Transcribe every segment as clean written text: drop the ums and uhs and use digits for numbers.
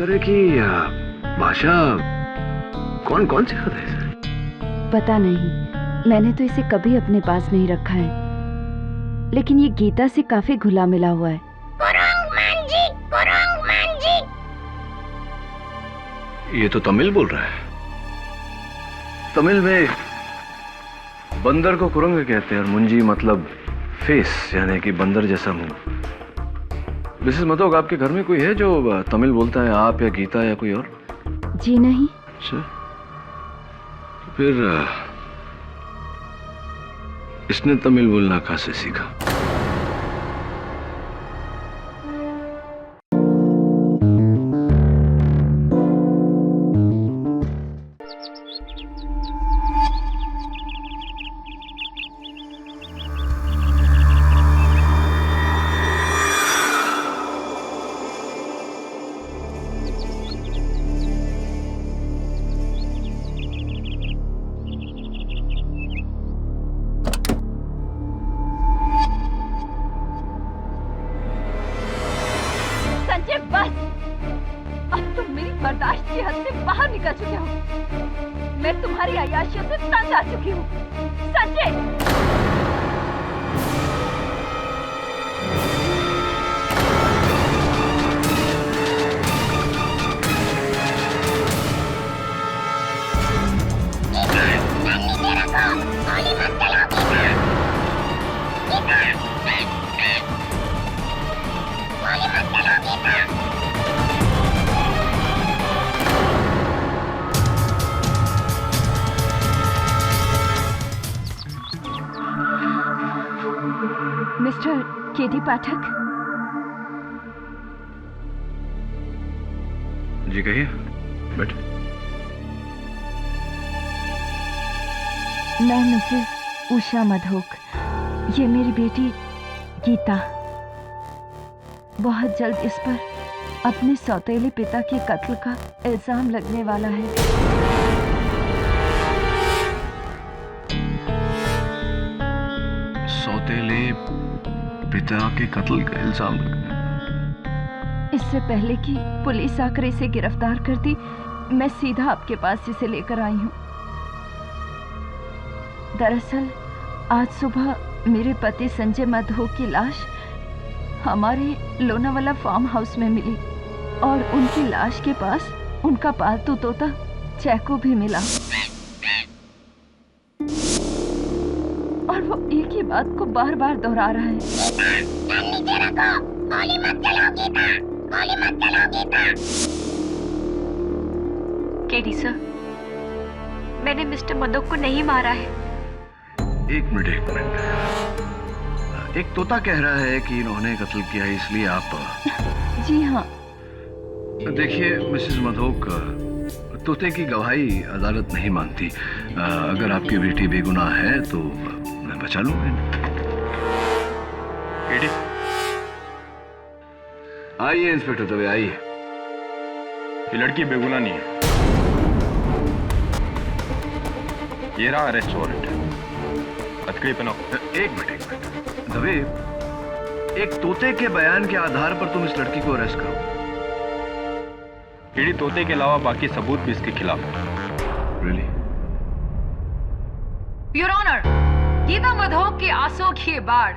तरह की भाषा कौन कौन सिखाता है इसे? पता नहीं, मैंने तो इसे कभी अपने पास नहीं रखा है, लेकिन ये गीता से काफी घुला मिला हुआ है। ये तो तमिल बोल रहा है। तमिल में बंदर को कुरंग कहते हैं और मुंजी मतलब फेस, यानी कि बंदर जैसा मुंह। मिसेस मधोक, आपके घर में कोई है जो तमिल बोलता है? आप या गीता या कोई और? जी नहीं। अच्छा, फिर इसने तमिल बोलना कहाँ से सीखा? बर्दाश्त की हद से बाहर निकल चुके हो। मैं तुम्हारी अय्याशियों से तंग आ चुकी हूँ। संजय, मिस्टर केडी पाठक। जी कहिए, बैठे। मैं मिसेस उषा मधोक, ये मेरी बेटी गीता। बहुत जल्द इस पर अपने सौतेले पिता के कत्ल का इल्जाम लगने वाला है। सौतेले पिता के कत्ल का इल्जाम लगना? इससे पहले कि पुलिस आकर इसे गिरफ्तार करती, मैं सीधा आपके पास इसे लेकर आई हूँ। दरअसल आज सुबह मेरे पति संजय मधोक की लाश हमारे लोनावाला फार्म हाउस में मिली और उनकी लाश के पास उनका पालतू तोता चैको भी मिला। और वो एक ही बात को बार बार दोहरा रहा है। केडी सर, मैंने मिस्टर मधोक को नहीं मारा है। एक मिनट। एक तोता कह रहा है कि इन्होंने कत्ल किया है, इसलिए आप? जी हाँ। देखिए मिसेस मधोक, तोते की गवाही अदालत नहीं मानती। अगर आपकी बेटी बेगुनाह है तो मैं बचा लूंगा। आइए इंस्पेक्टर दवे, आइए। ये लड़की बेगुनाह नहीं है। ये रहा अरेस्ट वारंट। हथकड़ी पहनाओ। एक मिनट दवे, एक तोते के बयान के आधार पर तुम इस लड़की को अरेस्ट करो? केडी, तोते के अलावा बाकी सबूत भी इसके खिलाफ है। Really? Your honour, Geeta Madhok के आंसुओं की ये बाढ़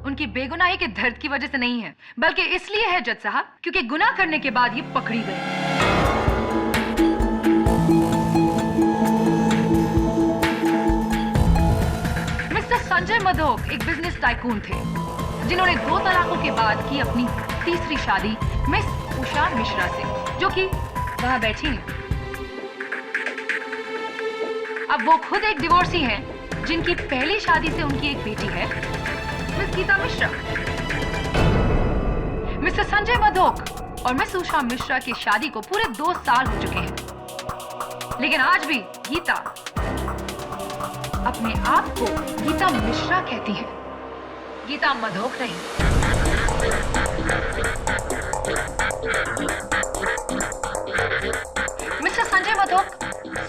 उनकी बेगुनाही के दर्द की वजह से नहीं है, बल्कि इसलिए है जज साहब क्योंकि गुनाह करने के बाद ये पकड़ी गई। मिस्टर संजय मधोक एक बिजनेस टाइकून थे जिन्होंने 2 तलाकों के बाद की अपनी तीसरी शादी मिस उषा मिश्रा से, जो कि वहां बैठी हैं। अब वो खुद एक डिवोर्सी हैं जिनकी पहली शादी से उनकी एक बेटी है, मिस गीता मिश्रा। मिस्टर संजय मधोक और मिस उषा मिश्रा की शादी को पूरे 2 साल हो चुके हैं, लेकिन आज भी गीता अपने आप को गीता मिश्रा कहती है, गीता मधोक नहीं। मिस्टर संजय मधोक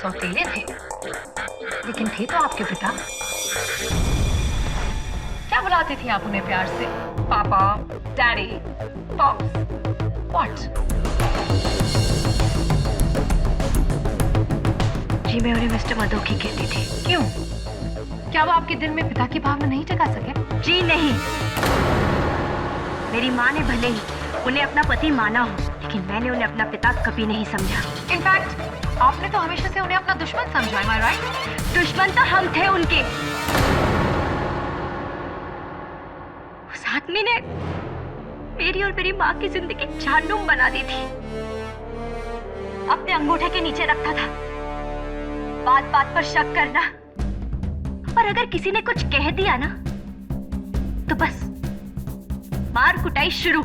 सौतेले थे, लेकिन थे तो आपके पिता। क्या बुलाते थे आप उन्हें प्यार से? पापा, डैडी, पॉप्स, व्हाट? जी मैं उन्हें मिस्टर मधोक ही कहती थी। क्यों? क्या वो आपके दिल में पिता की भावना नहीं जगा सके? जी नहीं, मेरी माँ ने भले ही उन्हें अपना पति माना हो, लेकिन मैंने उन्हें अपना पिता कभी नहीं समझा। इनफैक्ट आपने तो हमेशा से उन्हें अपना दुश्मन समझा, am I right? दुश्मन तो हम थे उनके। उस आदमी ने मेरी और मेरी माँ की जिंदगी झांडूम बना दी थी। अपने अंगूठे के नीचे रखता था, बात बात पर शक करना, और अगर किसी ने कुछ कह दिया ना तो बस मार कुटाई शुरू।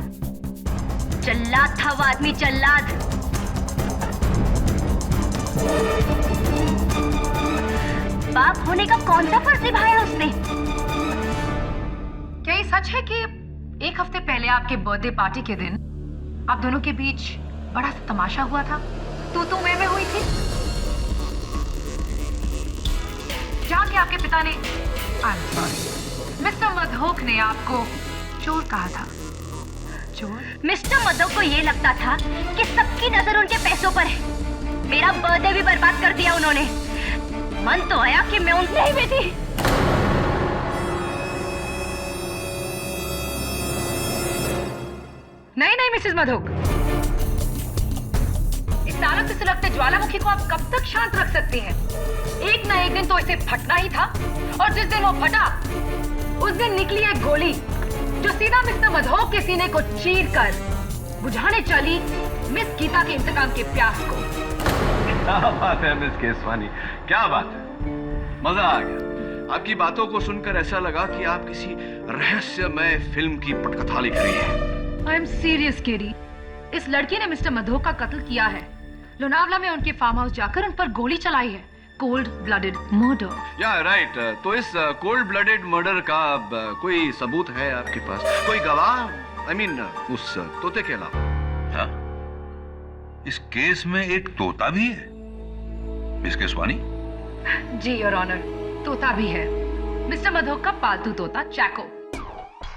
जल्लाद था वो आदमी, जल्लाद। बाप होने का कौन सा फर्ज निभाया उसने? क्या ये सच है कि एक हफ्ते पहले आपके बर्थडे पार्टी के दिन आप दोनों के बीच बड़ा सा तमाशा हुआ था? तू मैं हुई थी, जहाँ के आपके पिता ने मिस्टर मधोक ने आपको चोर कहा था। चोर? मिस्टर मधोक को ये लगता था कि सबकी नजर उनके पैसों पर है। मेरा बर्थडे भी बर्बाद कर दिया उन्होंने। मन तो आया कि मैं उनसे ही बेटी। नहीं मिसेस मधोक, इस तारों से सुलगते ज्वालामुखी को आप कब तक शांत रख सकती हैं? एक ना एक दिन तो इसे फटना ही था, और जिस दिन वो फटा उस दिन निकली एक गोली जो सीधा मिस्टर मधोक के सीने को चीरकर बुझाने चली मिस गीता के इंतकाम के प्यास को। क्या बात है मिस केसवानी, क्या बात है, मजा आ गया। आपकी बातों को सुनकर ऐसा लगा कि आप किसी रहस्यमय फिल्म की पटकथा लिख रही हैं। आई एम सीरियस केडी, इस लड़की ने मिस्टर मधोक का कत्ल किया है। लोनावला में उनके फार्म हाउस जाकर उन पर गोली चलाई है। Cold blooded murder. या राइट, तो इस कोल्ड ब्लडेड मर्डर का कोई सबूत है आपके पास? कोई गवाह? आई मीन उस तोते के अलावा? हाँ? इस केस में एक तोता भी है मिस केसवानी? जी योर ऑनर, तोता भी है। मिस्टर मधोक का पालतू तोता चैको,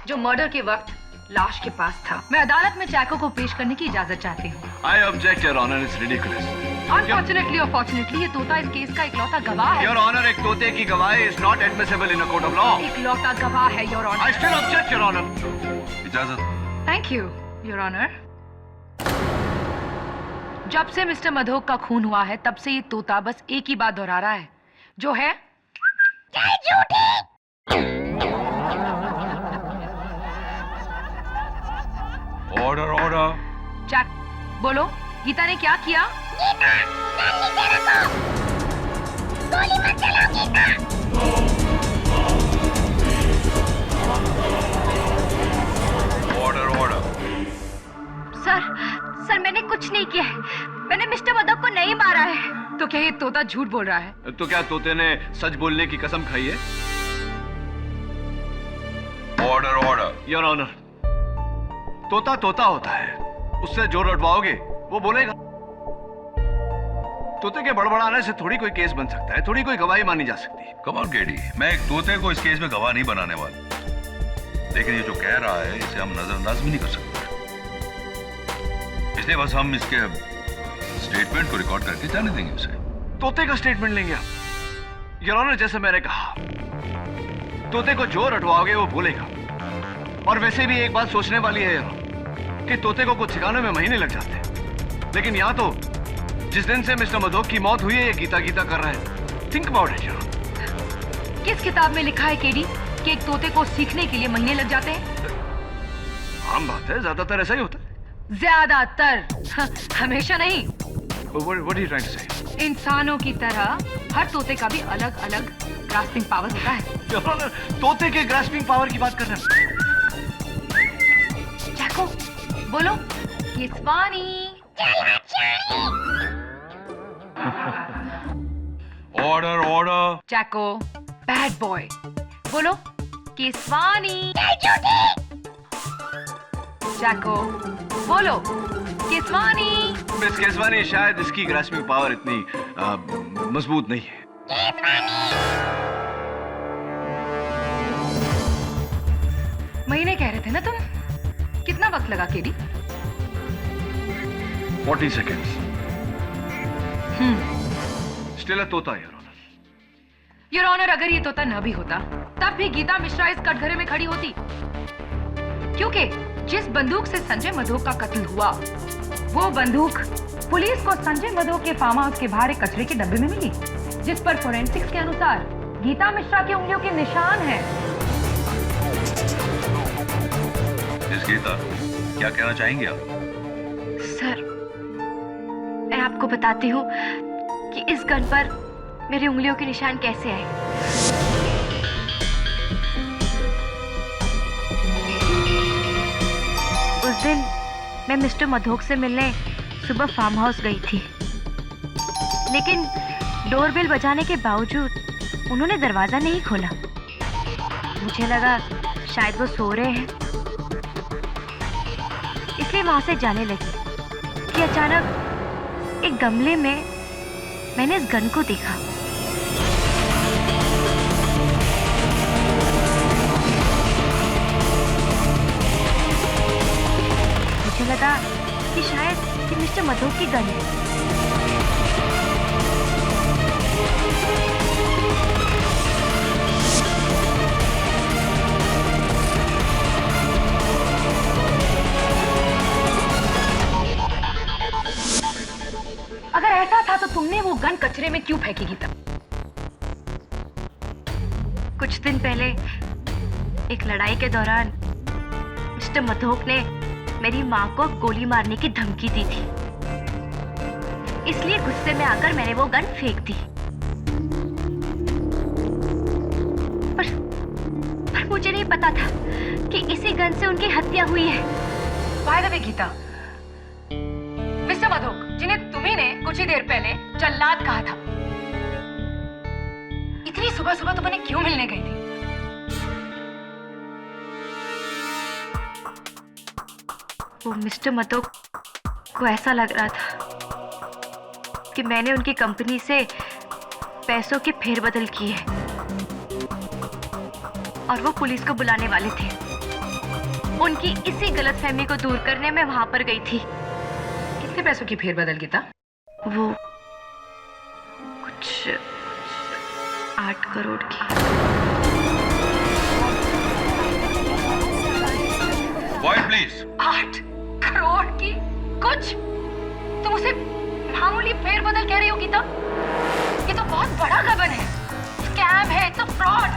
जो मर्डर के वक्त लाश के पास था। मैं अदालत में चैको को पेश करने की इजाजत चाहती हूँ। I object your honour, it's ridiculous. Unfortunately और फॉर्चुनेटली ये तोता इस केस का इकलौता गवाह है। योर ऑनर, एक तोते की गवाही is not admissible in a court of law. इकलौता गवाह है your honour. I still object your honour. इजाजत। Thank you your honour. जब से मिस्टर मधोक का खून हुआ है तब से ये तोता बस एक ही बात दोहरा रहा है, जो है ऑर्डर ऑर्डर। चैक, बोलो गीता ने क्या किया? Order order. सर मैंने कुछ नहीं किया है। मैंने मिस्टर मधोक को नहीं मारा है। तो क्या ये तोता झूठ बोल रहा है? तो क्या तोते ने सच बोलने की कसम खाई है? Order order. योर ऑनर, तोता तोता होता है, उससे जो रटवाओगे वो बोलेगा। तोते के बड़बड़ाने से थोड़ी कोई केस बन सकता है, थोड़ी कोई गवाही मानी जा सकती है। कम ऑन केडी, मैं एक तोते को इस केस में गवाह नहीं बनाने वाला, लेकिन ये जो कह रहा है इसे हम नजरअंदाज भी नहीं कर सकते। इसलिए बस हम इसके स्टेटमेंट को रिकॉर्ड करके जाने देंगे उसे। तोते का स्टेटमेंट लेंगे आप? योर ऑनर, जैसे मैंने कहा, तोते को जो रटवाओगे वो बोलेगा। और वैसे भी एक बात सोचने वाली है कि तोते को कुछ सिखाने में महीने लग जाते हैं, लेकिन यहाँ तो जिस दिन से मिस्टर मधोक की मौत हुई है ये गीता गीता कर रहा है। थिंक अबाउट इट यार। किस किताब में लिखा है केडी कि एक तोते को सीखने के लिए महीने लग जाते हैं? आम बात है, ज्यादातर ऐसा ही होता है। ज्यादातर, हमेशा नहीं। What are you trying to say? इंसानों की तरह हर तोते का भी अलग अलग ग्रास्पिंग पावर होता है। Your Honor, तोते के ग्रास्पिंग पावर की बात कर रहे हैं। चैको, बोलो It's funny। Order order. Chaco, bad boy, बोलो किस्वानी। चैको, बोलो किस्वानी। मिस केसवानी, शायद इसकी ग्रास्पिंग पावर इतनी मजबूत नहीं है। महीने कह रहे थे ना तुम? कितना वक्त लगा केडी? 40 seconds। स्टिल अ तोता, योर ऑनर। योर ऑनर, अगर ये तोता न भी होता तब भी गीता मिश्रा इस कटघरे में खड़ी होती, क्योंकि जिस बंदूक से संजय मधोक का कत्ल हुआ वो बंदूक पुलिस को संजय मधोक के फार्म हाउस के बाहर एक कचरे के डब्बे में मिली, जिस पर फोरेंसिक्स के अनुसार गीता मिश्रा की उंगलियों के निशान हैं। मिस गीता, क्या कहना चाहेंगे आप? सर, मैं आपको बताती हूँ कि इस गन पर मेरी उंगलियों के निशान कैसे आए। उस दिन मैं मिस्टर मधोक से मिलने सुबह फार्म हाउस गई थी, लेकिन डोरबेल बजाने के बावजूद उन्होंने दरवाजा नहीं खोला। मुझे लगा शायद वो सो रहे हैं, इसलिए वहां से जाने लगी कि अचानक एक गमले में मैंने इस गन को देखा। मुझे लगा कि शायद ये मिस्टर मधोक की गन है। अगर ऐसा था तो तुमने वो गन कचरे में क्यों फेंकी गीता? कुछ दिन पहले एक लड़ाई के दौरान मिस्टर मधोक ने मेरी माँ को गोली मारने की धमकी दी थी, इसलिए गुस्से में आकर मैंने वो गन फेंक दी। पर मुझे नहीं पता था कि इसी गन से उनकी हत्या हुई है। By the way Geeta, mister Madhok, जिन्हें तुम्ही ने कुछ ही देर पहले जल्लाद कहा था, इतनी सुबह सुबह तुम्हें क्यों मिलने गई थी? वो मिस्टर मधोक को ऐसा लग रहा था कि मैंने उनकी कंपनी से पैसों की फेरबदल की है और वो पुलिस को बुलाने वाले थे। उनकी इसी गलतफहमी को दूर करने में वहां पर गई थी। कितने पैसों की फेरबदल गीता? वो कुछ 8 करोड़ की। Quiet, please. 8 करोड़ की? कुछ? तुम उसे मामूली फेरबदल कह रही हो गीता? ये तो बहुत बड़ा गबन है, स्कैम है, इट्स अ फ्रॉड।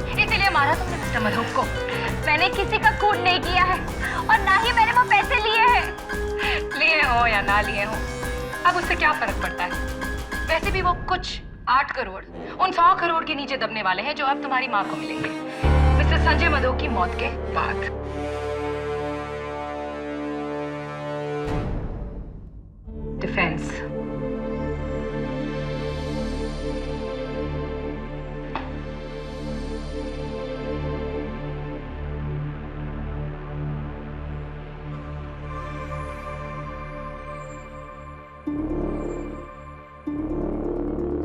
इसीलिए मारा तुमने मिस्टर मधोक को। मैंने किसी का खून नहीं किया है और ना ही मैंने वो पैसे लिए हैं। लिए हो या ना लिए हो, अब उससे क्या फर्क पड़ता है? वैसे भी वो कुछ 8 करोड़ उन 100 करोड़ के नीचे दबने वाले हैं जो अब तुम्हारी माँ को मिलेंगे मिस्टर संजय मधोक की मौत के बाद। डिफेंस।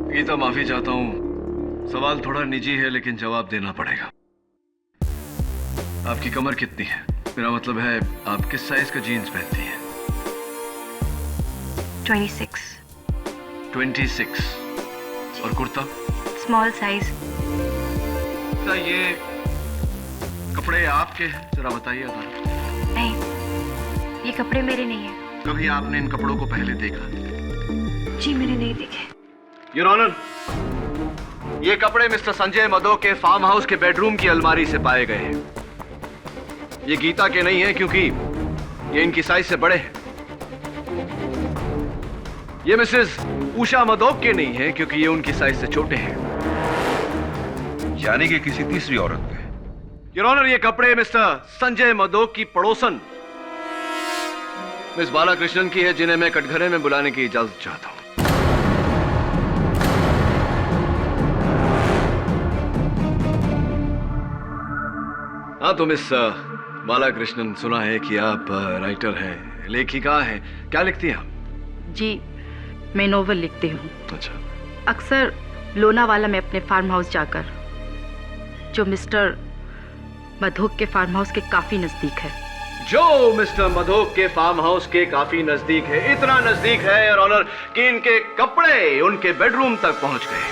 गीता, माफी चाहता हूं, सवाल थोड़ा निजी है लेकिन जवाब देना पड़ेगा। आपकी कमर कितनी है? मेरा मतलब है आप किस साइज का जीन्स पहनती हैं? 26। 26। और कुर्ता? Small size. क्या ये कपड़े आपके हैं? जरा बताइए जरा। नहीं, ये कपड़े मेरे नहीं हैं। कभी आपने इन कपड़ों को पहले देखा? जी, मैंने नहीं देखे। योर ऑनर, ये कपड़े मिस्टर संजय मधोक के फार्म हाउस के बेडरूम की अलमारी से पाए गए हैं। ये गीता के नहीं है क्योंकि ये इनकी साइज से बड़े हैं। ये मिसेस उषा मधोक के नहीं है क्योंकि ये उनकी साइज से छोटे हैं। यानी कि किसी तीसरी औरत के। योर ऑनर, ये कपड़े मिस्टर संजय मधोक की पड़ोसन मिस बालाकृष्णन की है, जिन्हें मैं कटघरे में बुलाने की इजाजत चाहता हूं। हाँ, तो मिस बालाकृष्णन, सुना है कि आप राइटर हैं, लेखिका हैं। क्या लिखती हैं आप? जी, मैं नोवेल लिखती हूँ। अच्छा। अक्सर लोनावाला में अपने फार्म हाउस जाकर, जो मिस्टर मधोक के फार्म हाउस के काफ़ी नज़दीक है। जो मिस्टर मधोक के फार्म हाउस के काफी नजदीक है, इतना नजदीक है योर ऑनर कि इनके कपड़े उनके बेडरूम तक पहुंच गए।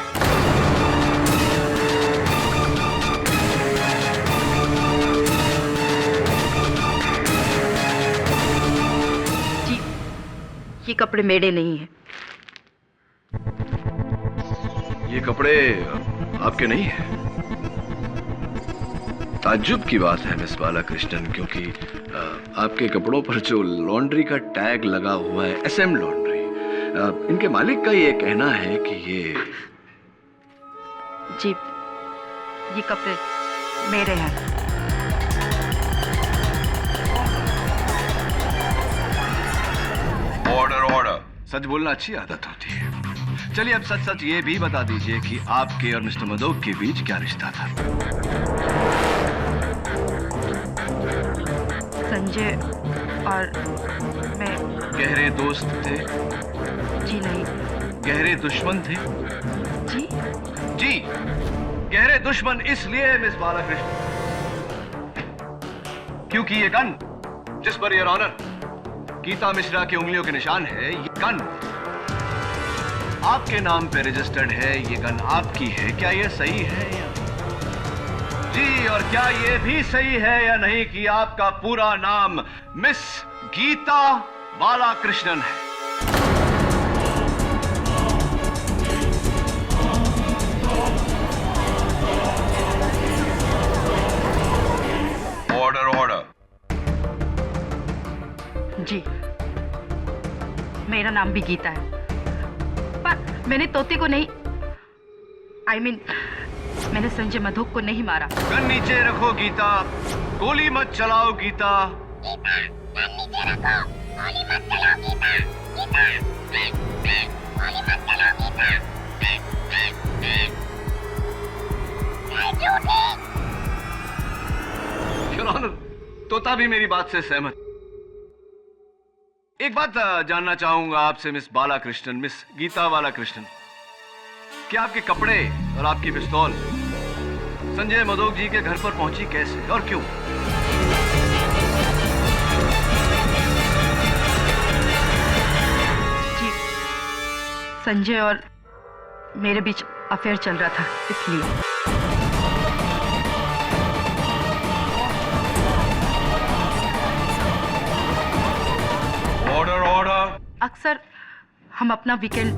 जी, ये कपड़े मेरे नहीं हैं। ये कपड़े आपके नहीं हैं? ताज्जुब की बात है मिस बालाकृष्णन, क्योंकि आपके कपड़ों पर जो लॉन्ड्री का टैग लगा हुआ है, SM लॉन्ड्री, इनके मालिक का ये कहना है कि ये जी, ये कपड़े मेरे हैं। Order order. सच बोलना अच्छी आदत होती है। चलिए अब सच सच ये भी बता दीजिए कि आपके और मिस्टर मधोक के बीच क्या रिश्ता था? संजय और मैं गहरे दोस्त थे? जी नहीं। गहरे दुश्मन थे? जी जी, गहरे दुश्मन इसलिए मिस बालाकृष्णन क्योंकि ये गन जिस per your honour Gita Mishra की उंगलियों के निशान है, ये गन आपके नाम पे रजिस्टर्ड है। ये गन आपकी है। क्या ये सही है या जी, और क्या ये भी सही है या नहीं कि आपका पूरा नाम मिस गीता बालाकृष्णन है? Order order. जी, मेरा नाम भी गीता है, पर मैंने तोते को नहीं, मैंने संजय मधोक को नहीं मारा। गन नीचे रखो गीता, गोली मत चलाओ गीता। योर ऑनर, तोता भी मेरी बात से सहमत। एक बात जानना चाहूंगा आपसे मिस बालाकृष्णन, मिस गीता बालाकृष्णन, क्या आपके कपड़े और आपकी पिस्तौल संजय मधोक जी के घर पर पहुंची कैसे और क्यों? जी, संजय और मेरे बीच अफेयर चल रहा था, इसलिए। Order order. अक्सर हम अपना वीकेंड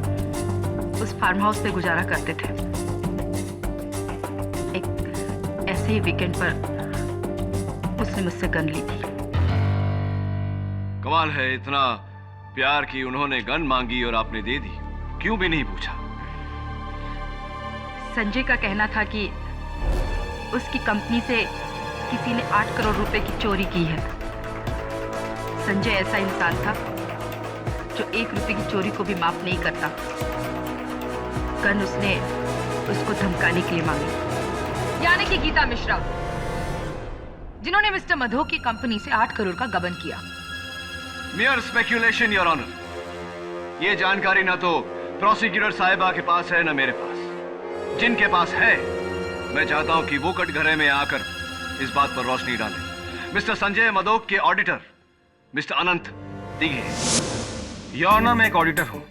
उस फार्म हाउस पे गुजारा करते थे। एक ऐसे ही वीकेंड पर उसने मुझसे गन ली थी। कमाल है, इतना प्यार की उन्होंने गन मांगी और आपने दे दी, क्यों भी नहीं पूछा? संजय का कहना था कि उसकी कंपनी से किसी ने 8 करोड़ रुपए की चोरी की है। संजय ऐसा इंसान था जो 1 रुपए की चोरी को भी माफ नहीं करता। गन उसने उसको धमकाने के लिए मांगी। यानी कि गीता मिश्रा, जिन्होंने मिस्टर मधोक की कंपनी से 8 करोड़ का गबन किया। Mere speculation your honour. ये जानकारी ना तो प्रोसिक्यूटर साहिबा के पास है ना मेरे पास। जिनके पास है, मैं चाहता हूं कि वो कटघरे में आकर इस बात पर रोशनी डालें। मिस्टर संजय मधोक के auditor mister Anant Dighe. Your honour, मैं एक ऑडिटर हूँ।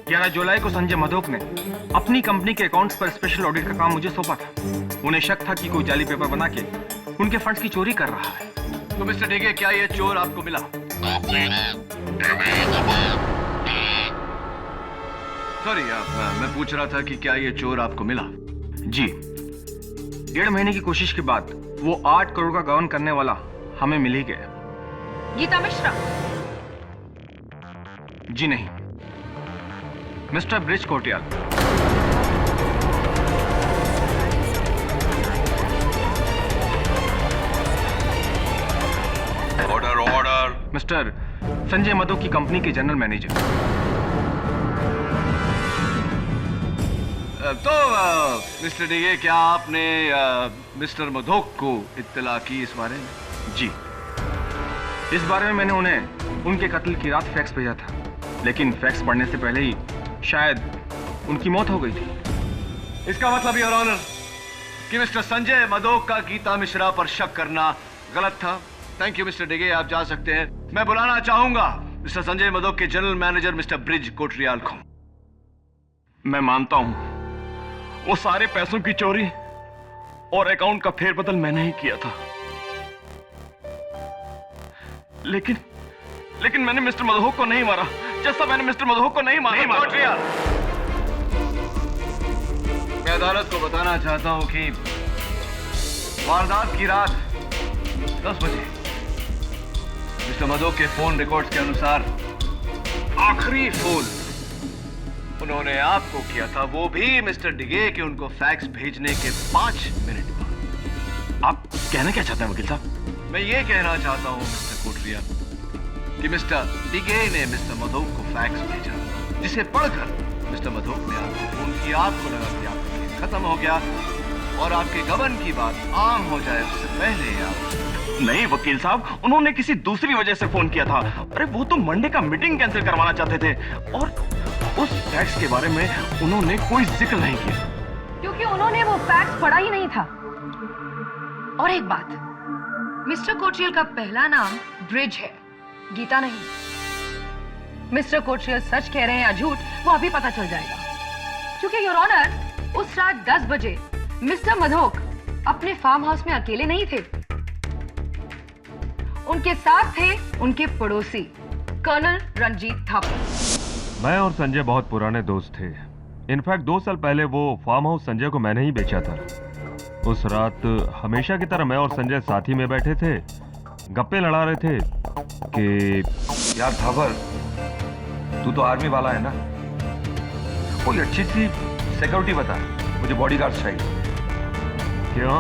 11 जुलाई को संजय मधोक ने अपनी कंपनी के अकाउंट्स पर स्पेशल ऑडिट का काम मुझे सौंपा था। उन्हें शक था कि कोई जाली पेपर बना के उनके फंड्स की चोरी कर रहा है। तो मिस्टर डिगे, क्या ये चोर आपको मिला? सॉरी, मैं पूछ रहा था कि क्या ये चोर आपको मिला? जी, 1.5 महीने की कोशिश के बाद वो 8 करोड़ का गबन करने वाला हमें मिल ही गया। गीता मिश्रा? जी नहीं, mister bridge Kotiyal. Order order. Mister Sanjay Madhok की कंपनी के जनरल मैनेजर। तो मिस्टर डिगे, क्या आपने मिस्टर मधोक को इत्तला की इस बारे में? जी, इस बारे में मैंने उन्हें उनके कत्ल की रात फैक्स भेजा था, लेकिन फैक्स पढ़ने से पहले ही शायद उनकी मौत हो गई थी। इसका मतलब योर ऑनर कि मिस्टर संजय मधोक का गीता मिश्रा पर शक करना गलत था। थैंक यू मिस्टर डिगे, आप जा सकते हैं। मैं बुलाना चाहूंगा मिस्टर संजय मधोक के general manager mister bridge Kotriyal को। मैं मानता हूं वो सारे पैसों की चोरी और अकाउंट का फेरबदल मैंने ही किया था, लेकिन मैंने मिस्टर मधोक को नहीं मारा, जैसा मैंने मिस्टर मधोक को नहीं मारा। कोटरियाल, मैं अदालत को बताना चाहता हूं कि वारदात की रात 10 बजे मिस्टर मधोक के फोन रिकॉर्ड्स के अनुसार आखिरी फोन उन्होंने आपको किया था, वो भी मिस्टर डिगे के उनको फैक्स भेजने के 5 मिनट बाद। आप कहना क्या चाहते हैं वकील साहब? मैं ये कहना चाहता हूं मिस्टर कोटरियाल कि मिस्टर डिगे ने मिस्टर मधोक को फैक्स भेजा, जिसे पढ़कर मिस्टर मधोक ने आपको फोन किया। आपको लगा कि आपका केस खत्म हो गया और आपके गबन की बात आम हो जाए उससे पहले आप। नहीं वकील साहब, उन्होंने किसी दूसरी वजह से फोन किया था। अरे वो तो मंडे का मीटिंग कैंसिल करवाना चाहते थे और उस फैक्स के बारे में उन्होंने कोई जिक्र नहीं किया, क्योंकि उन्होंने वो फैक्स पढ़ा ही नहीं था। और एक बात, मिस्टर कोटरियल का पहला नाम ब्रिज है, गीता नहीं। मिस्टर कोटरियल सच कह रहे हैं या झूठ, वो अभी पता चल जाएगा। क्योंकि योर ऑनर, उस रात 10 बजे मिस्टर मधोक अपने फार्म हाउस में अकेले नहीं थे। उनके साथ थे उनके पड़ोसी कर्नल रंजीत थापर। मैं और संजय बहुत पुराने दोस्त थे। इनफैक्ट 2 साल पहले वो फार्म हाउस संजय को मैंने ही बेचा था। उस रात हमेशा की तरह मैं और संजय साथ ही में बैठे थे, गप्पे लड़ा रहे थे कि यार थापर, तू तो आर्मी वाला है ना, कोई अच्छी सी सिक्योरिटी बता, मुझे बॉडीगार्ड चाहिए। क्यों,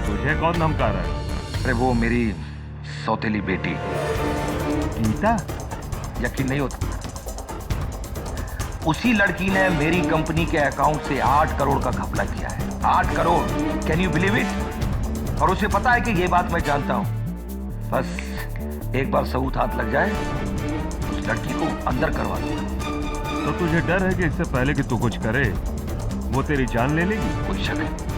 तुझे कौन धमका रहा है? अरे वो मेरी सौतेली बेटी गीता। यकीन नहीं होता, उसी लड़की ने मेरी कंपनी के अकाउंट से 8 करोड़ का घपला किया है। 8 crore, can you believe it? और उसे पता है कि ये बात मैं जानता हूं। बस एक बार सबूत हाथ लग जाए, उस लड़की को अंदर करवा दूंगा। तो तुझे डर है कि इससे पहले कि तू कुछ करे वो तेरी जान ले लेगी? कोई शक नहीं।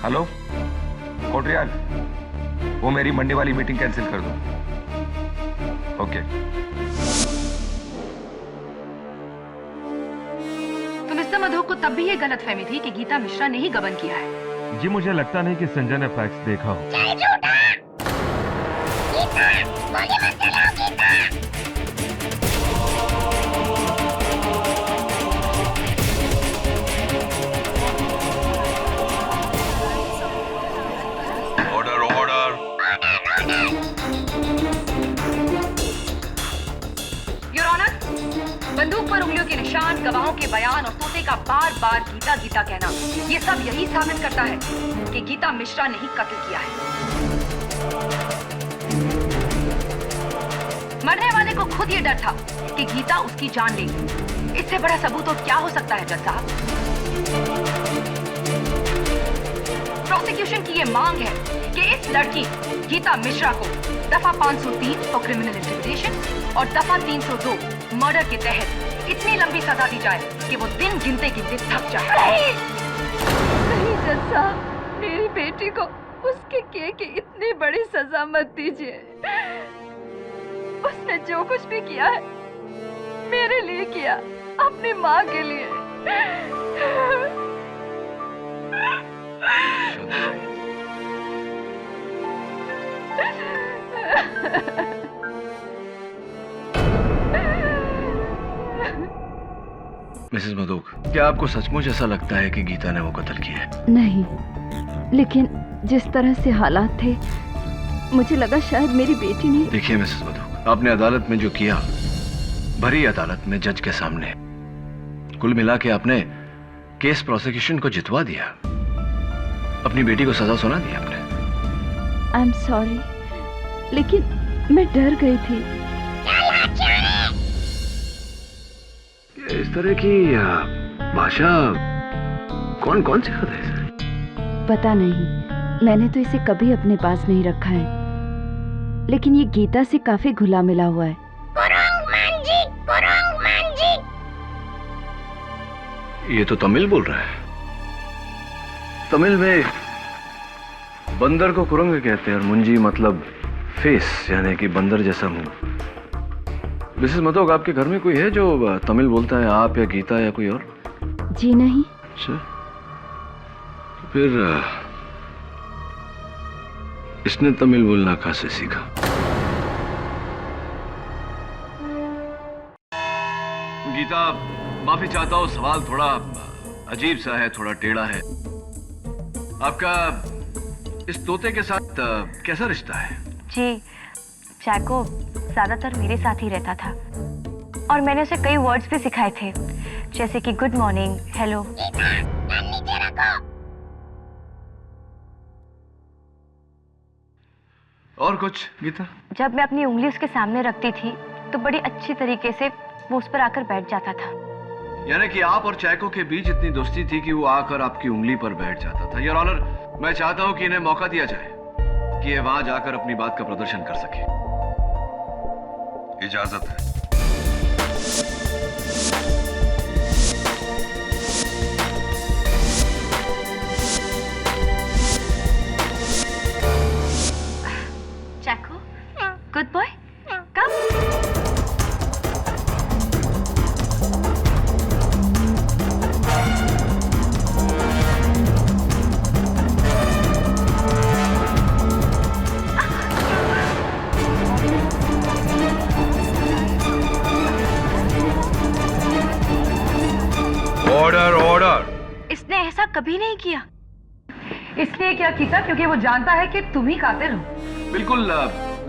हेलो कोटरियाल, वो मेरी मंडे वाली मीटिंग कैंसिल कर दो। ओके। तो मिस्टर मधोक को तब भी ये गलतफहमी थी कि गीता मिश्रा ने ही गबन किया है। जी मुझे लगता नहीं कि संजय ने फैक्स देखा हो। Order order. योर ऑनर, बंदूक पर उंगलियों के निशान, गवाहों के बयान और तोते का बार बार गीता गीता कहना, ये सब यही साबित करता है कि गीता मिश्रा ने ही कत्ल किया है। मरने वाले को खुद ये डर था कि गीता उसकी जान लेगी। इससे बड़ा सबूत और क्या हो सकता है जज साहब? प्रोसिक्यूशन की ये मांग है कि इस लड़की गीता मिश्रा को दफा 503 फॉर क्रिमिनल इंटिमिडेशन और दफा 302 मर्डर के तहत इतनी लंबी सजा दी जाए कि वो दिन गिनते गिनते थक जाए। नहीं जज साहब, मेरी बेटी को उसके किए की इतनी बड़ी सजा मत दीजिए। उसने जो कुछ भी किया है मेरे लिए किया, अपनी माँ के लिए। मिसेस मधोक, क्या आपको सचमुच ऐसा लगता है कि गीता ने वो कत्ल किया है? नहीं, लेकिन जिस तरह से हालात थे मुझे लगा शायद मेरी बेटी ने। देखिए मिसेस मधोक, आपने अदालत में जो किया, भरी अदालत में जज के सामने, कुल मिला के आपने केस प्रोसिक्यूशन को जितवा दिया, अपनी बेटी को सजा सुना दी आपने। आई एम सॉरी, लेकिन मैं डर गई थी। इस तरह की भाषा कौन कौन सिखाता है इसे? पता नहीं, मैंने तो इसे कभी अपने पास नहीं रखा है, लेकिन ये गीता से काफी घुला मिला हुआ है। ये तो तमिल बोल रहा है। तमिल में बंदर को कुरंग कहते हैं और मुंजी मतलब फेस यानी कि बंदर जैसा मुंह। मिसेस मधोक, आपके घर में कोई है जो तमिल बोलता है? आप या गीता या कोई और? जी नहीं। अच्छा, तो फिर इसने तमिल बोलना कहाँ से सीखा? गीता, माफी चाहता हूँ, सवाल थोड़ा अजीब सा है, थोड़ा टेढ़ा है। आपका इस तोते के साथ कैसा रिश्ता है? जी, चैको ज्यादातर मेरे साथ ही रहता था और मैंने उसे कई वर्ड्स भी सिखाए थे, जैसे कि गुड मॉर्निंग, हेलो। और कुछ गीता? जब मैं अपनी उंगली उसके सामने रखती थी तो बड़ी अच्छी तरीके से वो उस पर आकर बैठ जाता था। यानी कि आप और चैको के बीच इतनी दोस्ती थी कि वो आकर आपकी उंगली पर बैठ जाता था। योर ऑनर, मैं चाहता हूं कि इन्हें मौका दिया जाए कि ये वहां जाकर अपनी बात का प्रदर्शन कर सके। इजाजत है। Chico, good boy, come. Order order. इसने ऐसा कभी नहीं किया। इसलिए क्या कीता? क्योंकि वो जानता है कि तुम ही कातिल हो। बिल्कुल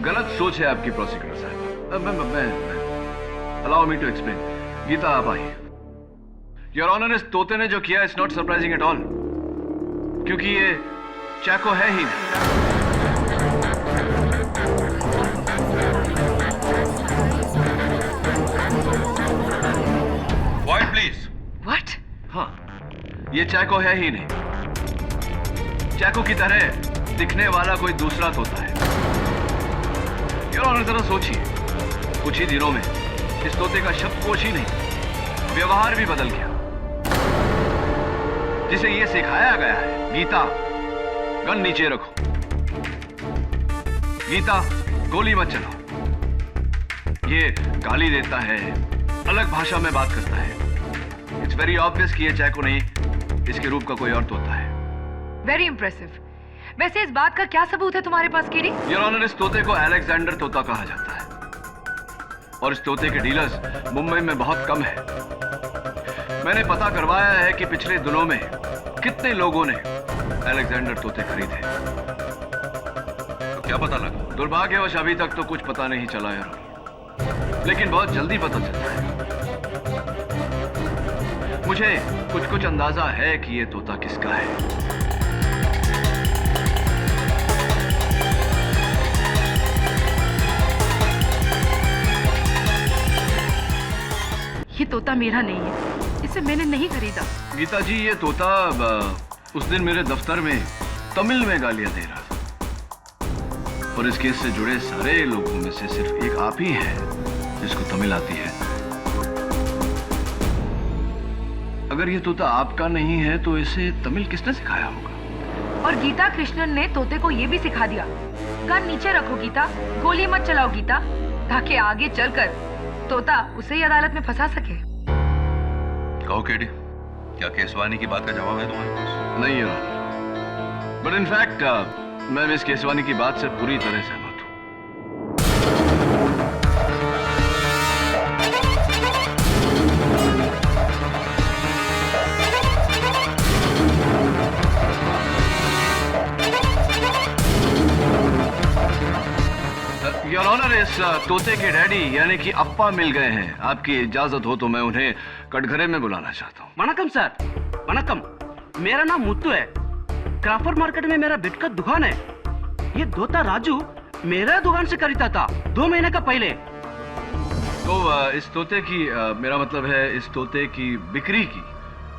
गलत सोच है आपकी प्रोसिक्यूटर साहब। मैं allow me to explain. Geeta, आप आइए। योर ऑनर, इस तोते ने जो किया it's not surprising at all, क्योंकि ये चैको है ही नहीं। Quiet, please. व्हाट? हाँ, ये चैको है ही नहीं। चैको की तरह दिखने वाला कोई दूसरा तोता है। योर ऑनर, जरा सोचिए, कुछ ही दिनों में इस तोते का शब्दकोश ही नहीं, व्यवहार भी बदल गया। जिसे ये सिखाया गया है, गीता गन नीचे रखो, गीता गोली मत चलाओ, ये गाली देता है, अलग भाषा में बात करता है। इट्स वेरी ऑब्वियस कि ये चैको नहीं, इसके रूप का कोई और तोता है। Very impressive. वैसे इस बात का क्या सबूत है तुम्हारे पास, कीरी? योर ऑनर, इस तोते को अलेक्जेंडर तोता कहा जाता है और इस तोते के डीलर्स मुंबई में बहुत कम है। मैंने पता करवाया है कि पिछले दिनों में कितने लोगों ने अलेक्जेंडर तोते खरीदे। तो क्या पता लगा? दुर्भाग्यवश अभी तक तो कुछ पता नहीं चला यार, लेकिन बहुत जल्दी पता चलता है। मुझे कुछ अंदाजा है कि ये तोता किसका है। ये तोता मेरा नहीं है, इसे मैंने नहीं खरीदा। गीता जी, ये तोता उस दिन मेरे दफ्तर में तमिल में गालियां दे रहा था और इस केस से जुड़े सारे लोगों में से सिर्फ एक आप ही है जिसको तमिल आती है। अगर ये तोता आपका नहीं है तो इसे तमिल किसने सिखाया होगा? और गीता कृष्णन ने तोते को ये भी सिखा दिया, गन नीचे रखो गीता, गोली मत चलाओ गीता, ताकि आगे चलकर तोता उसे ही अदालत में फंसा सके। कहो केडी, क्या केसवानी की बात का जवाब है तुम्हारे पास? नहीं है, बट इनफैक्ट मैं मिस केसवानी की बात से पूरी तरह सहमत हूं। योर ऑनर, इस तोते के डैडी यानी कि अप्पा मिल गए हैं। आपकी इजाजत हो तो मैं उन्हें कटघरे में बुलाना चाहता हूँ। वनकम सर, वनकम। मेरा नाम मुत्तू है। क्राफर्ड मार्केट में मेरा बिट का दुकान है। ये तोता राजू मेरा दुकान से खरीदा था 2 महीने का पहले। तो इस तोते की मेरा मतलब है इस तोते की बिक्री की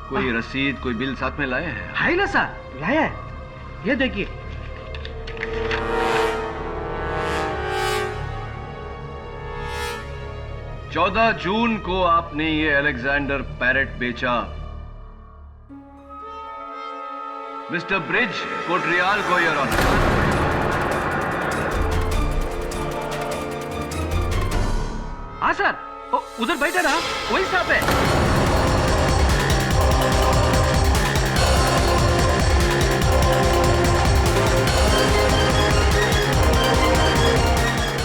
कोई रसीद, कोई बिल साथ में लाए हैं? है ना सर, लाया है, ये देखिए। 14 जून को आपने ये अलेक्जेंडर पैरेट बेचा मिस्टर ब्रिज कोटरियाल को, योर ऑनर। हाँ सर, उधर बैठे ना, वही साहब है।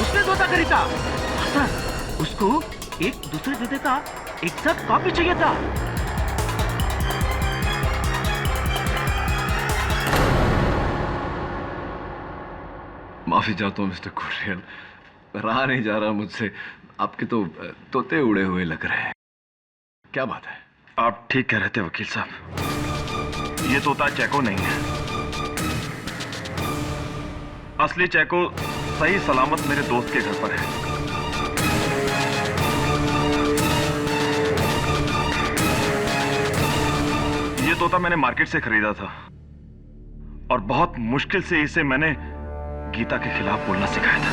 उसने धोखा करी था। हाँ सर, उसको एक दूसरे जूते का एग्जैक्ट कॉपी चाहिए था। माफी चाहता हूँ मिस्टर कोटरियाल, रहा नहीं जा रहा मुझसे। आपके तो तोते उड़े हुए लग रहे हैं। क्या बात है? आप ठीक कह रहे थे वकील साहब, ये तोता चैको नहीं है। असली चैको सही सलामत मेरे दोस्त के घर पर है। ये तोता मैंने मार्केट से खरीदा था और बहुत मुश्किल से इसे मैंने गीता के खिलाफ बोलना सिखाया था।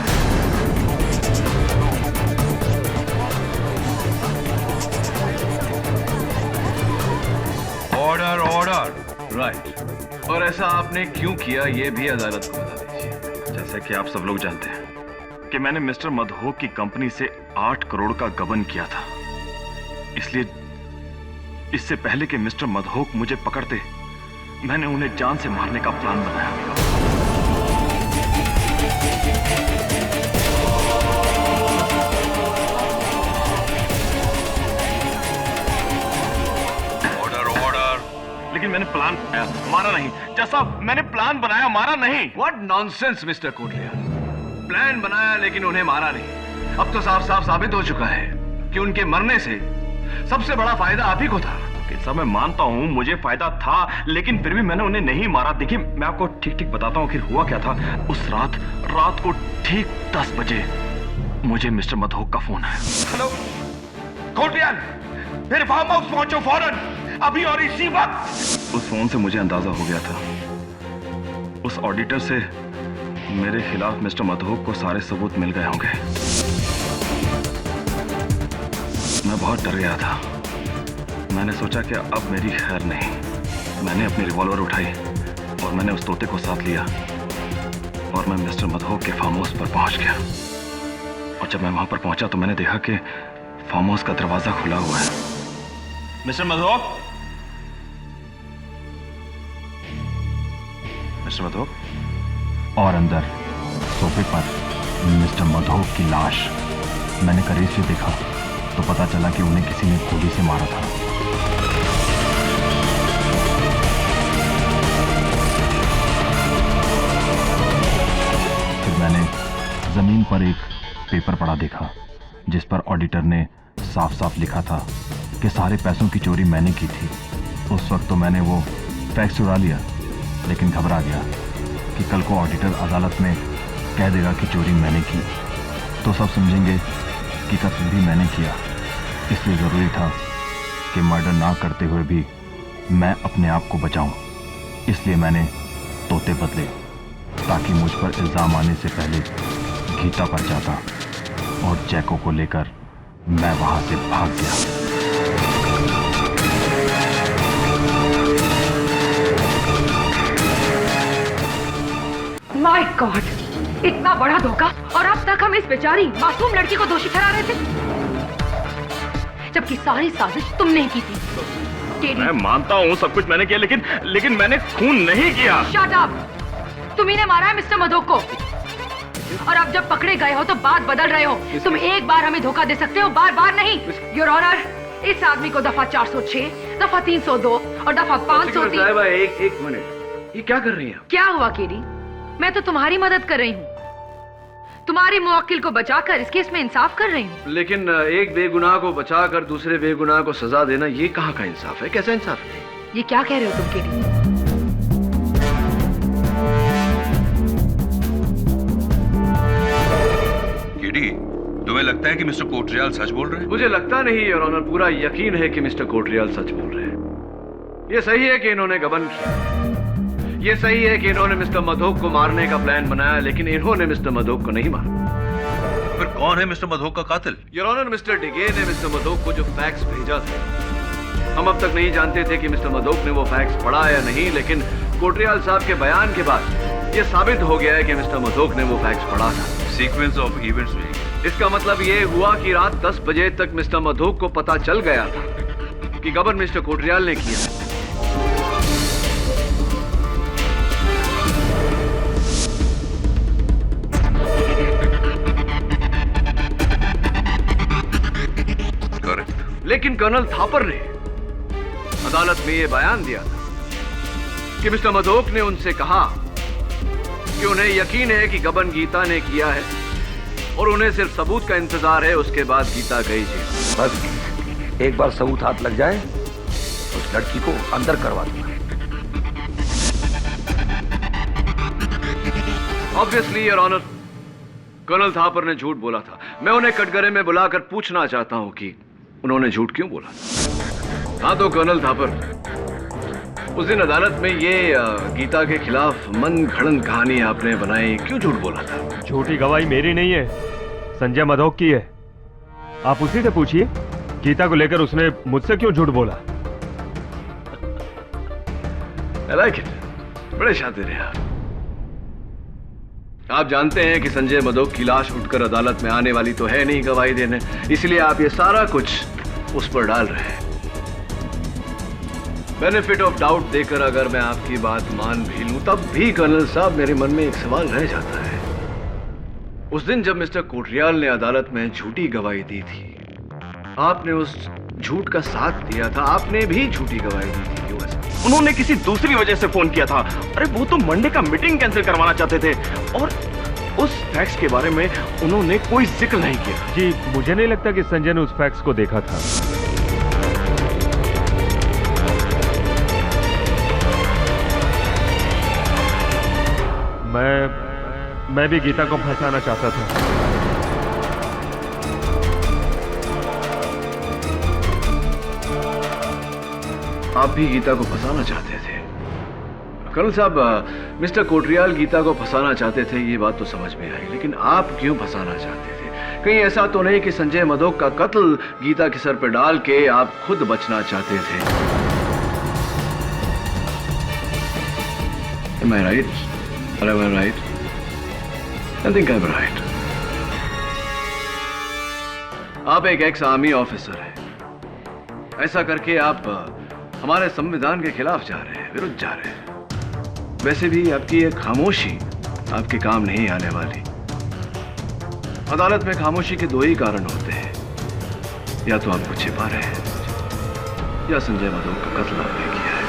Order order. राइट। और ऐसा आपने क्यों किया, ये भी अदालत को बता दीजिए। जैसे कि आप सब लोग जानते हैं कि मैंने मिस्टर मधोक की कंपनी से 8 करोड़ का गबन किया था। इसलिए इससे पहले कि मिस्टर मधोक मुझे पकड़ते, मैंने उन्हें जान से मारने का प्लान बनाया। लेकिन मैंने प्लान बनाया, मारा नहीं। जैसा मैंने प्लान बनाया, मारा नहीं। What nonsense, mister Kotriyal. Plan बनाया लेकिन उन्हें मारा नहीं। अब तो साफ साफ साबित हो चुका है कि उनके मरने से सबसे बड़ा फायदा आप ही को था। सब मैं मानता हूं मुझे फायदा था, लेकिन फिर भी मैंने उन्हें नहीं मारा। देखिए, मैं आपको ठीक ठीक बताता हूं कि हुआ क्या था। उस रात को ठीक 10 बजे मुझे मिस्टर मधोक का फोन आया। हेलो कोटरियाल, मेरे फार्म हाउस पहुंचो फौरन, अभी और इसी वक्त। उस फोन से मुझे अंदाजा हो गया था, उस ऑडिटर से मेरे खिलाफ मिस्टर मधोक को सारे सबूत मिल गए होंगे। मैं बहुत डर गया था। मैंने सोचा कि अब मेरी खैर नहीं। मैंने अपनी रिवॉल्वर उठाई और मैंने उस तोते को साथ लिया और मैं मिस्टर मधोक के फार्म हाउस पर पहुंच गया। और जब मैं वहां पर पहुंचा तो मैंने देखा कि फार्म हाउस का दरवाजा खुला हुआ है। Mister Madhok, mister Madhok. और अंदर सोफे पर मिस्टर मधोक की लाश। मैंने करीब से देखा तो पता चला कि उन्हें किसी ने गोली से मारा था। फिर मैंने जमीन पर एक पेपर पड़ा देखा जिस पर ऑडिटर ने साफ साफ लिखा था कि सारे पैसों की चोरी मैंने की थी। उस वक्त तो मैंने वो फैक्स चुरा लिया, लेकिन घबरा गया कि कल को ऑडिटर अदालत में कह देगा कि चोरी मैंने की तो सब समझेंगे कि कत्ल भी मैंने किया। इसलिए ज़रूरी था कि मर्डर ना करते हुए भी मैं अपने आप को बचाऊं। इसलिए मैंने तोते बदले ताकि मुझ पर इल्ज़ाम आने से पहले गीता पर जाता और जैको को लेकर मैं वहां से भाग गया। माय गॉड, इतना बड़ा धोखा, और अब तक हम इस बेचारी मासूम लड़की को दोषी ठहरा रहे थे, जबकि सारी साजिश तुमने की थी। मैं मानता हूँ सब कुछ मैंने किया, लेकिन मैंने खून नहीं किया। Shut up! तुम्ही ने मारा है मिस्टर मधोक को, और अब जब पकड़े गए हो तो बात बदल रहे हो। तुम एक बार हमें धोखा दे सकते हो, बार बार नहीं। योर ऑनर, इस आदमी को दफा 406, दफा 302 और दफा 503। एक मिनट, ये क्या कर रही हैं? क्या हुआ केडी? मैं तो तुम्हारी मदद कर रही हूँ, तुम्हारे मुवक्किल को बचाकर इस केस में इंसाफ कर रही हूँ। लेकिन एक बेगुनाह को बचाकर दूसरे बेगुनाह को सजा देना, ये कहाँ का इंसाफ है? कैसा इंसाफ है? ये क्या कह रहे हो तुम केडी? केडी, तुम्हें लगता है कि मिस्टर कोटरियाल सच बोल रहे हैं? मुझे लगता नहीं, योर ऑनर, पूरा यकीन है कि मिस्टर कोटरियाल सच बोल रहे हैं। ये सही है कि इन्होंने गबन किया, ये सही है कि इन्होंने मिस्टर मधोक को मारने का प्लान बनाया, लेकिन इन्होंने मिस्टर मधोक को नहीं मारा। फिर कौन है मिस्टर मधोक का कातिल? योर ऑनर, मिस्टर डिगे ने मिस्टर मधोक को जो फैक्स भेजा था, हम अब तक नहीं जानते थे कि मिस्टर मधोक ने वो फैक्स पढ़ा या नहीं, लेकिन कोटरियाल साहब के बयान के बाद ये साबित हो गया है कि मिस्टर मधोक ने वो फैक्स पढ़ा था। सीक्वेंस ऑफ इवेंट्स में इसका मतलब ये हुआ कि रात 10 बजे तक मिस्टर मधोक को पता चल गया था कि गबन मिस्टर कोटरियाल ने किया। करेक्ट। लेकिन कर्नल थापर ने अदालत में यह बयान दिया था कि मिस्टर मधोक ने उनसे कहा कि उन्हें यकीन है कि गबन गीता ने किया है और उन्हें सिर्फ सबूत का इंतजार है, उसके बाद गीता गई जेल। बस एक बार सबूत हाथ लग जाए उस लड़की को अंदर करवा दूंगा। Obviously your honour, colonel Thapar ने झूठ बोला था। मैं उन्हें कटघरे में बुलाकर पूछना चाहता हूं कि उन्होंने झूठ क्यों बोला। हाँ तो कर्नल थापर, उस दिन अदालत में ये गीता के खिलाफ मन घड़न कहानी आपने बनाई, क्यों झूठ बोला था? झूठी गवाही मेरी नहीं है, संजय मधोक की है। आप उसी से पूछिए गीता को लेकर उसने मुझसे क्यों झूठ बोला। I like it. बड़े शातिर हैं आप। आप जानते हैं कि संजय मधोक की लाश उठकर अदालत में आने वाली तो है नहीं गवाही देने, इसलिए आप ये सारा कुछ उस पर डाल रहे हैं। बेनिफिट ऑफ डाउट देकर अगर मैं आपकी बात मान भी लूं, तब भी कर्नल साहब मेरे मन में एक सवाल रह जाता है। उस दिन जब मिस्टर कोटरियाल ने अदालत में झूठी गवाही दी थी, आपने उस झूठ का साथ दिया था, आपने भी झूठी गवाही दी थी। क्यों ऐसा? उन्होंने किसी दूसरी वजह से फोन किया था। अरे वो तो मंडे का मीटिंग कैंसिल करवाना चाहते थे और उस फैक्स के बारे में उन्होंने कोई जिक्र नहीं किया। जी मुझे नहीं लगता कि संजय ने उस फैक्स को देखा था। मैं भी गीता को फंसाना चाहता था। आप भी गीता को फंसाना चाहते थे। कर्नल साहब, मिस्टर कोटरियाल गीता को फंसाना चाहते थे, ये बात तो समझ में आई, लेकिन आप क्यों फंसाना चाहते थे? कहीं ऐसा तो नहीं कि संजय मधोक का कत्ल गीता के सर पर डाल के आप खुद बचना चाहते थे? Am I right? Or am I right? I think I'm right. आप एक एक्स आर्मी ऑफिसर हैं। ऐसा करके आप हमारे संविधान के खिलाफ जा रहे हैं, विरुद्ध जा रहे हैं। वैसे भी आपकी एक खामोशी आपके काम नहीं आने वाली। अदालत में खामोशी के दो ही कारण होते हैं, या तो आपको छिपा रहे हैं या संजय मधोक का कत्ल आपने किया है।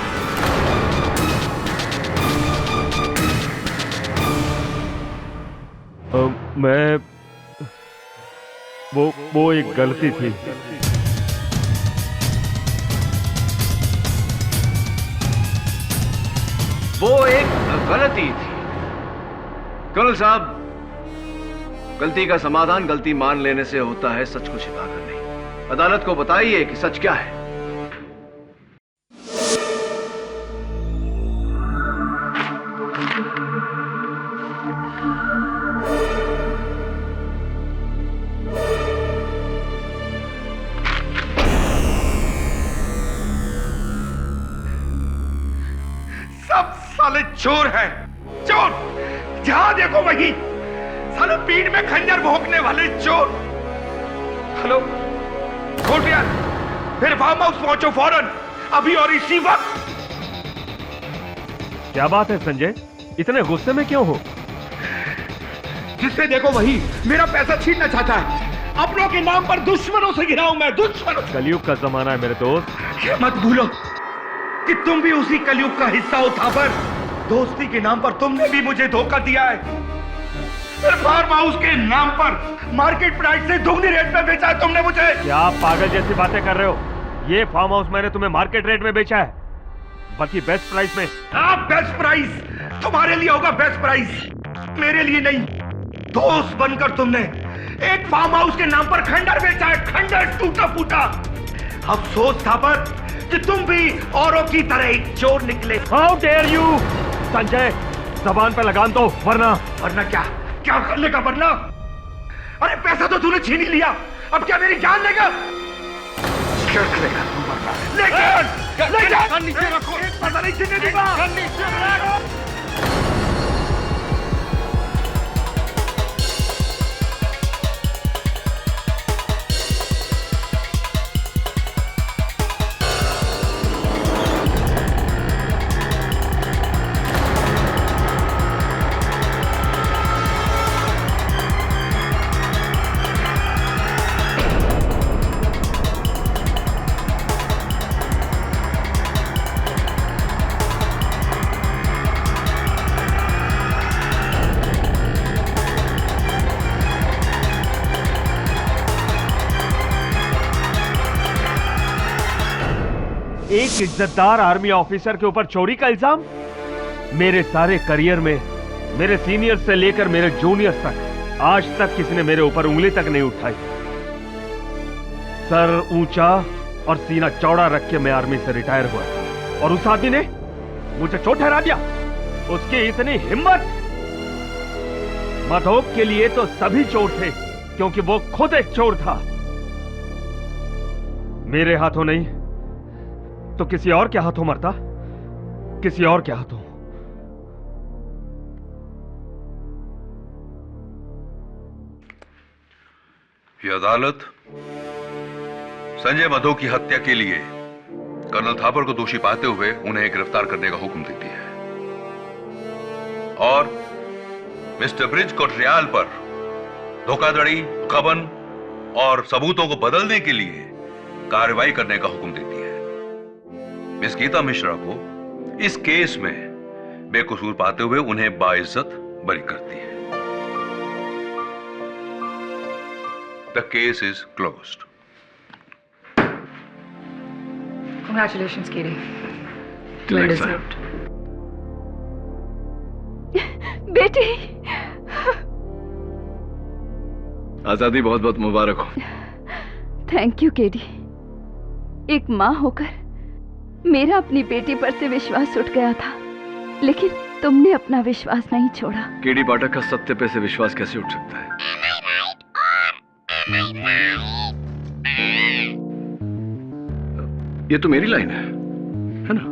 मैं वो एक गलती थी। वो एक गलती थी। कर्नल साहब, गलती का समाधान गलती मान लेने से होता है, सच को छिपाकर नहीं। अदालत को बताइए कि सच क्या है। साले चोर है, चोर। जहां देखो वही साले पीठ में खंजर भोंकने वाले चोर। हेलो कोटरियाल, फिर फार्म हाउस पहुंचो फौरन, अभी और इसी वक्त। क्या बात है संजय, इतने गुस्से में क्यों हो? जिससे देखो वही मेरा पैसा छीनना चाहता है। अपनों के नाम पर दुश्मनों से घिरा हूं मैं, दुश्मनों। कलयुग का जमाना है मेरे दोस्त। मत भूलो कि तुम भी उसी कलयुग का हिस्सा हो थापर। दोस्ती के नाम पर तुमने भी मुझे धोखा दिया है। फार्म हाउस के नाम पर मार्केट प्राइस से दुगनी रेट में बेचा है तुमने मुझे। क्या आप पागल जैसी बातें कर रहे हो? ये फार्म हाउस मैंने तुम्हें मार्केट रेट में बेचा है, बल्कि बेस्ट प्राइस में। हाँ, बेस्ट प्राइस तुम्हारे लिए होगा, बेस्ट प्राइस मेरे लिए नहीं। दोस्त बनकर तुमने एक फार्म हाउस के नाम पर खंडर बेचा है, खंडर टूटा फूटा। अफसोस था पर कि तुम भी औरों की तरह एक चोर निकले। हाउ डेयर यू संजय, जबान पे लगाम दो, वरना क्या क्या करने का वरना? अरे पैसा तो तूने छीन ही लिया, अब क्या मेरी जान लेगा? क्या करेगा तू वरना? लेकिन नीचे रखो, पता नहीं छीनने दूंगा। एक इज्जतदार आर्मी ऑफिसर के ऊपर चोरी का इल्जाम? मेरे सारे करियर में मेरे सीनियर से लेकर मेरे जूनियर तक आज तक किसी ने मेरे ऊपर उंगली तक नहीं उठाई। सर ऊंचा और सीना चौड़ा रख के मैं आर्मी से रिटायर हुआ था और उस आदमी ने मुझे चोट ठहरा दिया। उसकी इतनी हिम्मत! मधोक के लिए तो सभी चोर थे क्योंकि वो खुद एक चोर था। मेरे हाथों नहीं तो किसी और के हाथों मरता, किसी और के हाथों। ये अदालत संजय मधोक की हत्या के लिए कर्नल थापर को दोषी पाते हुए उन्हें गिरफ्तार करने का हुक्म देती है और मिस्टर ब्रिज कोटरियाल पर धोखाधड़ी, गबन और सबूतों को बदलने के लिए कार्रवाई करने का हुक्म देती है। मिस गीता मिश्रा को इस केस में बेकसूर पाते हुए उन्हें बाइज्जत बरी करती है। The case is closed. Congratulations, Katie. Well Well deserved. बेटी, आजादी बहुत बहुत मुबारक हो। Thank you KD. एक माँ होकर मेरा अपनी बेटी पर से विश्वास उठ गया था, लेकिन तुमने अपना विश्वास नहीं छोड़ा। केडी पाठक का सत्य पे से विश्वास कैसे उठ सकता है? ये तो मेरी लाइन है ना?